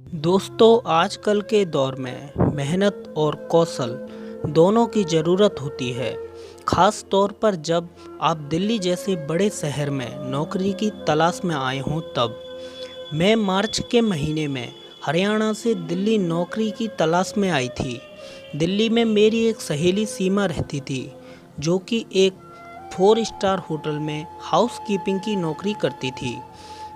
दोस्तों, आजकल के दौर में मेहनत और कौशल दोनों की ज़रूरत होती है। ख़ास तौर पर जब आप दिल्ली जैसे बड़े शहर में नौकरी की तलाश में आए हों तब। मैं मार्च के महीने में हरियाणा से दिल्ली नौकरी की तलाश में आई थी। दिल्ली में मेरी एक सहेली सीमा रहती थी, जो कि एक 4 स्टार होटल में हाउसकीपिंग की नौकरी करती थी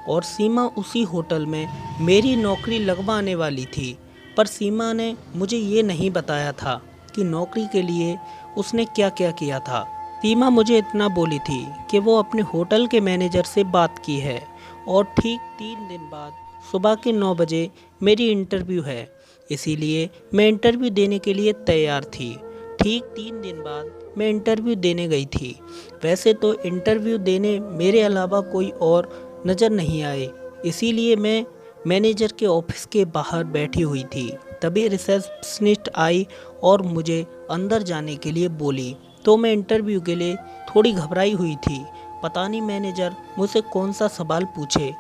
और सीमा उसी होटल में मेरी नौकरी लगवाने वाली थी। पर सीमा ने मुझे ये नहीं बताया था कि नौकरी के लिए उसने क्या क्या किया था। सीमा मुझे इतना बोली थी कि वो अपने होटल के मैनेजर से बात की है और ठीक 3 दिन बाद सुबह के 9 बजे मेरी इंटरव्यू है, इसीलिए मैं इंटरव्यू देने के लिए तैयार थी। ठीक 3 दिन बाद मैं इंटरव्यू देने गई थी। वैसे तो इंटरव्यू देने मेरे अलावा कोई और नज़र नहीं आए, इसीलिए मैं मैनेजर के ऑफिस के बाहर बैठी हुई थी। तभी रिसेप्शनिस्ट आई और मुझे अंदर जाने के लिए बोली, तो मैं इंटरव्यू के लिए थोड़ी घबराई हुई थी। पता नहीं मैनेजर मुझसे कौन सा सवाल पूछे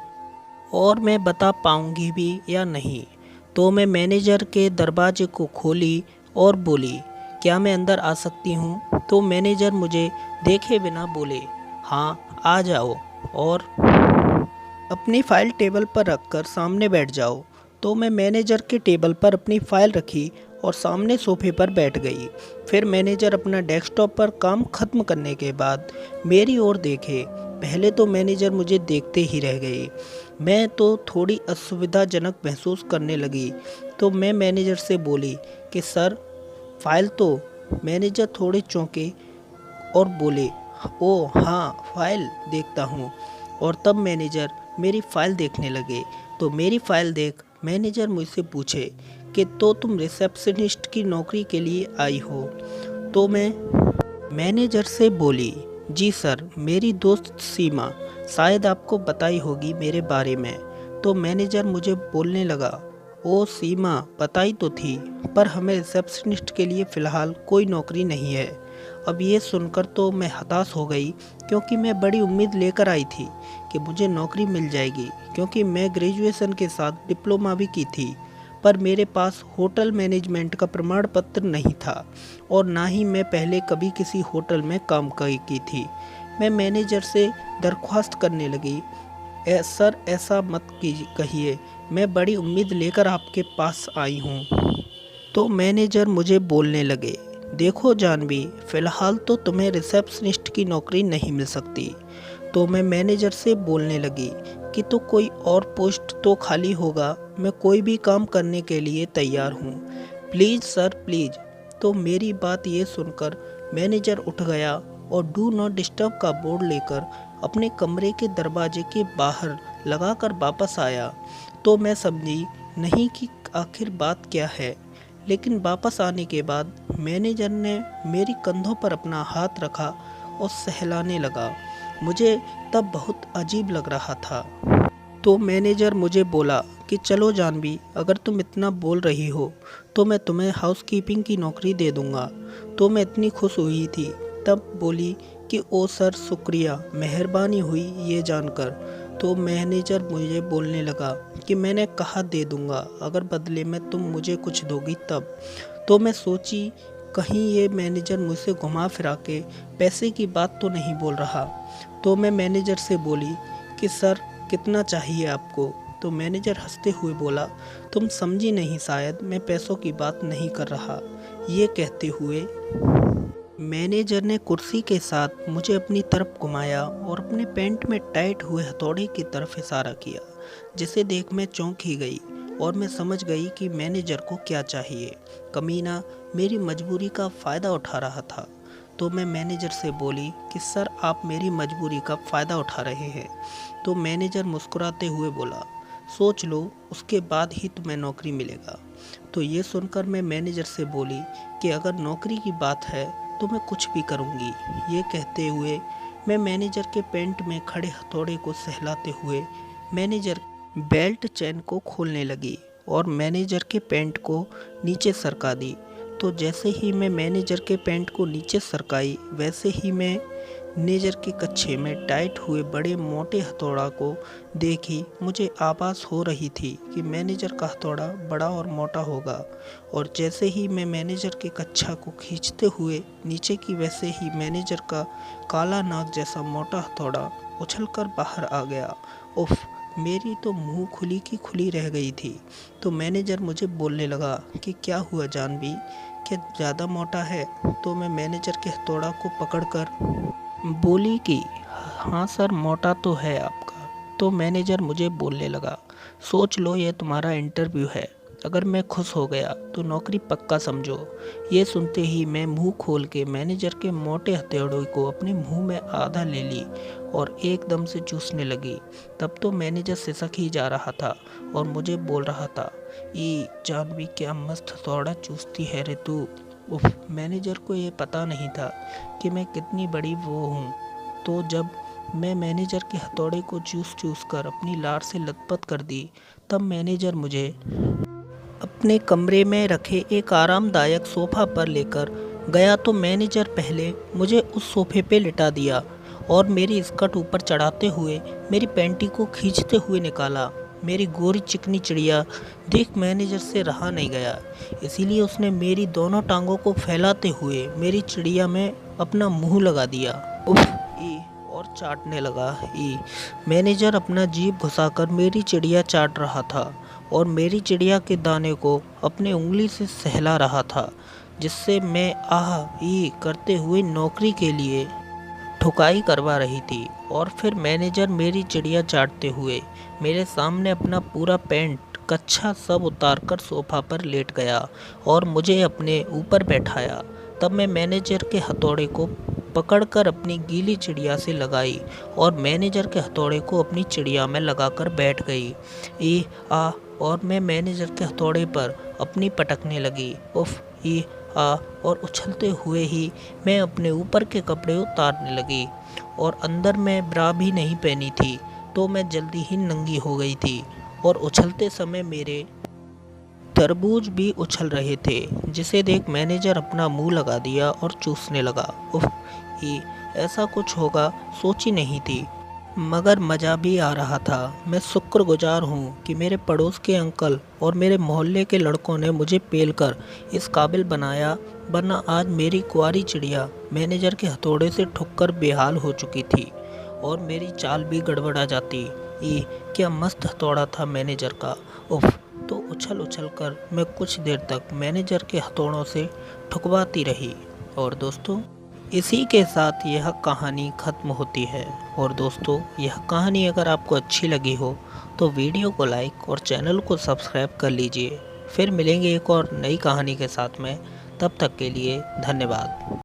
और मैं बता पाऊंगी भी या नहीं। तो मैं मैनेजर के दरवाजे को खोली और बोली, क्या मैं अंदर आ सकती हूँ? तो मैनेजर मुझे देखे बिना बोले, हाँ आ जाओ और अपनी फ़ाइल टेबल पर रखकर सामने बैठ जाओ। तो मैं मैनेजर के टेबल पर अपनी फ़ाइल रखी और सामने सोफे पर बैठ गई। फिर मैनेजर अपना डेस्कटॉप पर काम ख़त्म करने के बाद मेरी ओर देखे। पहले तो मैनेजर मुझे देखते ही रह गए। मैं तो थोड़ी असुविधाजनक महसूस करने लगी। तो मैं मैनेजर से बोली कि सर, फ़ाइल तो। मैनेजर थोड़े चौंके और बोले, ओ हाँ, फ़ाइल देखता हूँ। और तब मैनेजर मेरी फ़ाइल देखने लगे। तो मेरी फ़ाइल देख मैनेजर मुझसे पूछे कि तो तुम रिसेप्शनिस्ट की नौकरी के लिए आई हो? तो मैं मैनेजर से बोली, जी सर, मेरी दोस्त सीमा शायद आपको बताई होगी मेरे बारे में। तो मैनेजर मुझे बोलने लगा, ओ सीमा बताई तो थी, पर हमें रिसेप्शनिस्ट के लिए फ़िलहाल कोई नौकरी नहीं है। अब ये सुनकर तो मैं हताश हो गई, क्योंकि मैं बड़ी उम्मीद लेकर आई थी कि मुझे नौकरी मिल जाएगी, क्योंकि मैं ग्रेजुएशन के साथ डिप्लोमा भी की थी। पर मेरे पास होटल मैनेजमेंट का प्रमाण पत्र नहीं था और ना ही मैं पहले कभी किसी होटल में काम की थी। मैं मैनेजर से दरख्वास्त करने लगी, सर ऐसा मत कहिए, मैं बड़ी उम्मीद लेकर आपके पास आई हूँ। तो मैनेजर मुझे बोलने लगे, देखो जानवी, फ़िलहाल तो तुम्हें रिसेप्शनिस्ट की नौकरी नहीं मिल सकती। तो मैं मैनेजर से बोलने लगी कि तो कोई और पोस्ट तो खाली होगा, मैं कोई भी काम करने के लिए तैयार हूँ, प्लीज़ सर प्लीज़। तो मेरी बात ये सुनकर मैनेजर उठ गया और डू नॉट डिस्टर्ब का बोर्ड लेकर अपने कमरे के दरवाजे के बाहर लगाकर वापस आया। तो मैं समझी नहीं कि आखिर बात क्या है, लेकिन वापस आने के बाद मैनेजर ने मेरी कंधों पर अपना हाथ रखा और सहलाने लगा। मुझे तब बहुत अजीब लग रहा था। तो मैनेजर मुझे बोला कि चलो जानवी, अगर तुम इतना बोल रही हो तो मैं तुम्हें हाउसकीपिंग की नौकरी दे दूँगा। तो मैं इतनी खुश हुई थी, तब बोली कि ओ सर शुक्रिया, मेहरबानी हुई ये जानकर। तो मैनेजर मुझे बोलने लगा कि मैंने कहा दे दूँगा, अगर बदले में तुम मुझे कुछ दोगी तब। तो मैं सोची कहीं ये मैनेजर मुझसे घुमा फिरा के पैसे की बात तो नहीं बोल रहा। तो मैं मैनेजर से बोली कि सर कितना चाहिए आपको? तो मैनेजर हंसते हुए बोला, तुम समझी नहीं शायद, मैं पैसों की बात नहीं कर रहा। ये कहते हुए मैनेजर ने कुर्सी के साथ मुझे अपनी तरफ घुमाया और अपने पैंट में टाइट हुए हथौड़े की तरफ इशारा किया, जिसे देख मैं चौंक ही गई और मैं समझ गई कि मैनेजर को क्या चाहिए। कमीना मेरी मजबूरी का फ़ायदा उठा रहा था। तो मैं मैनेजर से बोली कि सर आप मेरी मजबूरी का फ़ायदा उठा रहे हैं। तो मैनेजर मुस्कुराते हुए बोला, सोच लो, उसके बाद ही तुम्हें नौकरी मिलेगा। तो ये सुनकर मैं मैनेजर से बोली कि अगर नौकरी की बात है तो मैं कुछ भी करूँगी। ये कहते हुए मैं मैनेजर के पैंट में खड़े हथौड़े को सहलाते हुए मैनेजर बेल्ट चैन को खोलने लगी और मैनेजर के पैंट को नीचे सरका दी। तो जैसे ही मैं मैनेजर के पैंट को नीचे सरकाई, वैसे ही मैनेजर के कच्छे में टाइट हुए बड़े मोटे हथौड़ा को देखी मुझे आभास हो रही थी कि मैनेजर का हथौड़ा बड़ा और मोटा होगा। और जैसे ही मैं मैनेजर के कच्छा को खींचते हुए नीचे की, वैसे ही मैनेजर का काला नाग जैसा मोटा हथौड़ा उछलकर बाहर आ गया। उफ, मेरी तो मुंह खुली की खुली रह गई थी। तो मैनेजर मुझे बोलने लगा कि क्या हुआ जानवी, क्या ज़्यादा मोटा है? तो मैं मैनेजर के हथौड़ा को पकड़कर बोली कि हाँ सर, मोटा तो है आपका। तो मैनेजर मुझे बोलने लगा, सोच लो ये तुम्हारा इंटरव्यू है, अगर मैं खुश हो गया तो नौकरी पक्का समझो। ये सुनते ही मैं मुंह खोल के मैनेजर के मोटे हथौड़े को अपने मुंह में आधा ले ली और एकदम से चूसने लगी। तब तो मैनेजर सिसक ही जा रहा था और मुझे बोल रहा था, ई जानवी क्या मस्त हथौड़ा चूसती है रे तू। उफ, मैनेजर को ये पता नहीं था कि मैं कितनी बड़ी वो हूँ। तो जब मैं मैनेजर के हथौड़े को चूस कर अपनी लार से लथपथ कर दी, तब मैनेजर मुझे अपने कमरे में रखे एक आरामदायक सोफ़ा पर लेकर गया। तो मैनेजर पहले मुझे उस सोफ़े पे लिटा दिया और मेरी स्कर्ट ऊपर चढ़ाते हुए मेरी पैंटी को खींचते हुए निकाला। मेरी गोरी चिकनी चिड़िया देख मैनेजर से रहा नहीं गया, इसीलिए उसने मेरी दोनों टांगों को फैलाते हुए मेरी चिड़िया में अपना मुंह लगा दिया। उफ, ई, और चाटने लगा। ई, मैनेजर अपना जीभ घुसाकर मेरी चिड़िया चाट रहा था और मेरी चिड़िया के दाने को अपनी उंगली से सहला रहा था, जिससे मैं आह ई करते हुए नौकरी के लिए ठुकाई करवा रही थी। और फिर मैनेजर मेरी चिड़िया चाटते हुए मेरे सामने अपना पूरा पैंट कच्छा सब उतारकर सोफ़ा पर लेट गया और मुझे अपने ऊपर बैठाया। तब मैं मैनेजर के हथौड़े को पकड़कर अपनी गीली चिड़िया से लगाई और मैनेजर के हथौड़े को अपनी चिड़िया में लगाकर बैठ गई। ई आ, और मैं मैनेजर के हथौड़े पर अपनी पटकने लगी। उफ, ई आ, और उछलते हुए ही मैं अपने ऊपर के कपड़े उतारने लगी और अंदर मैं ब्रा भी नहीं पहनी थी, तो मैं जल्दी ही नंगी हो गई थी। और उछलते समय मेरे तरबूज भी उछल रहे थे, जिसे देख मैनेजर अपना मुंह लगा दिया और चूसने लगा। उफ, ई, ऐसा कुछ होगा सोची नहीं थी, मगर मज़ा भी आ रहा था। मैं शुक्रगुजार हूँ कि मेरे पड़ोस के अंकल और मेरे मोहल्ले के लड़कों ने मुझे पेलकर इस काबिल बनाया, वरना आज मेरी कुंवारी चिड़िया मैनेजर के हथौड़े से ठुककर बेहाल हो चुकी थी और मेरी चाल भी गड़बड़ा जाती। ये क्या मस्त हथौड़ा था मैनेजर का। उफ, तो उछल उछल कर मैं कुछ देर तक मैनेजर के हथौड़ों से ठुकवाती रही। और दोस्तों, इसी के साथ यह कहानी ख़त्म होती है। और दोस्तों, यह कहानी अगर आपको अच्छी लगी हो तो वीडियो को लाइक और चैनल को सब्सक्राइब कर लीजिए। फिर मिलेंगे एक और नई कहानी के साथ में, तब तक के लिए धन्यवाद।